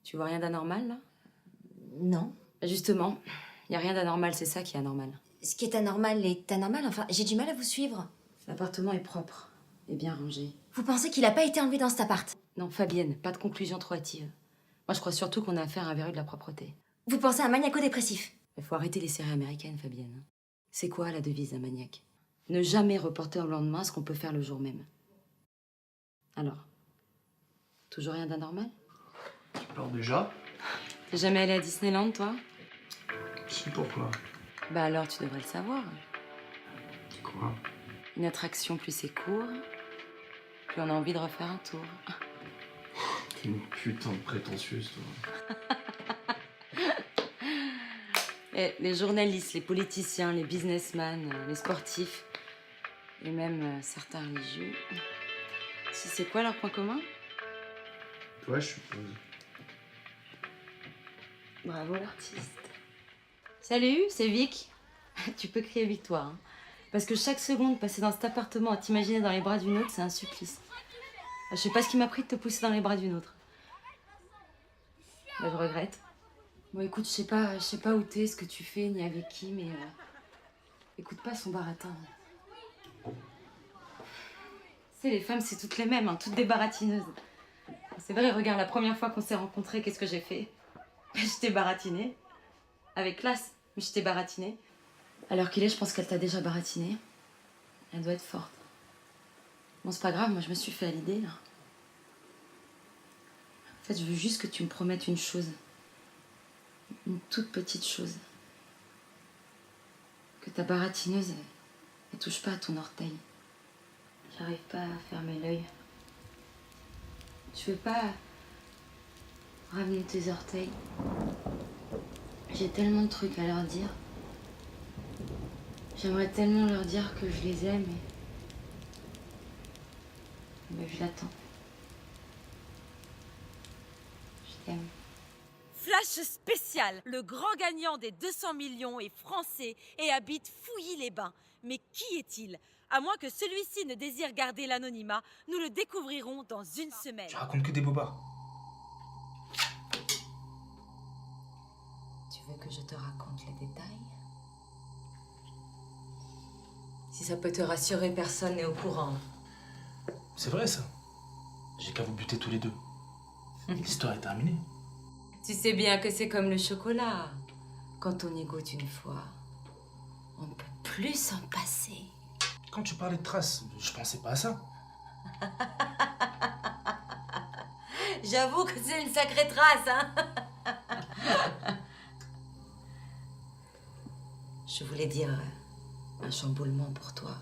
Tu vois rien d'anormal, là? Non. Justement, il n'y a rien d'anormal, c'est ça qui est anormal. Ce qui est anormal est anormal, enfin, j'ai du mal à vous suivre. L'appartement est propre et bien rangé. Vous pensez qu'il a pas été enlevé dans cet appart? Non, Fabienne, pas de conclusion trop hâtive. Moi, je crois surtout qu'on a affaire à un verru de la propreté. Vous pensez à un maniaco-dépressif? Il faut arrêter les séries américaines, Fabienne. C'est quoi la devise d'un maniaque? Ne jamais reporter au lendemain ce qu'on peut faire le jour même. Alors, toujours rien d'anormal? Tu pars déjà? T'es jamais allé à Disneyland, toi? Si, pourquoi? Bah alors, tu devrais le savoir. Quoi? Une attraction, plus c'est court, plus on a envie de refaire un tour. T'es une putain de prétentieuse, toi. Et les journalistes, les politiciens, les businessmen, les sportifs, et même certains religieux. Si c'est quoi leur point commun? Toi, je suppose. Bravo l'artiste. Salut, c'est Vic. Tu peux crier victoire. Hein. Parce que chaque seconde passée dans cet appartement à t'imaginer dans les bras d'une autre, c'est un supplice. Je sais pas ce qui m'a pris de te pousser dans les bras d'une autre. Bah, je regrette. Bon, écoute, je sais pas où t'es, ce que tu fais, ni avec qui, mais écoute pas son baratin. Tu sais, les femmes, c'est toutes les mêmes, hein, toutes des baratineuses. C'est vrai, regarde, la première fois qu'on s'est rencontrés, qu'est-ce que j'ai fait? Je t'ai baratiné. Avec classe, mais je t'ai baratiné. Alors qu'il est, je pense qu'elle t'a déjà baratiné. Elle doit être forte. Bon, c'est pas grave, moi je me suis fait à l'idée, là. En fait, je veux juste que tu me promettes une chose. Une toute petite chose. Que ta baratineuse, elle touche pas à ton orteil. J'arrive pas à fermer l'œil. Tu veux pas ramener tes orteils? J'ai tellement de trucs à leur dire. J'aimerais tellement leur dire que je les aime mais je l'attends. Je t'aime. Flash spécial. Le grand gagnant des 200 millions est français et habite Fouilly-les-Bains. Mais qui est-il? À moins que celui-ci ne désire garder l'anonymat, nous le découvrirons dans une semaine. Tu racontes que des bobards. Tu veux que je te raconte les détails? Si ça peut te rassurer, personne n'est au courant. C'est vrai ça. J'ai qu'à vous buter tous les deux. L'histoire est terminée. Tu sais bien que c'est comme le chocolat. Quand on y goûte une fois, on ne peut plus s'en passer. Quand tu parlais de traces, je pensais pas à ça. J'avoue que c'est une sacrée trace, hein. Je voulais dire un chamboulement pour toi.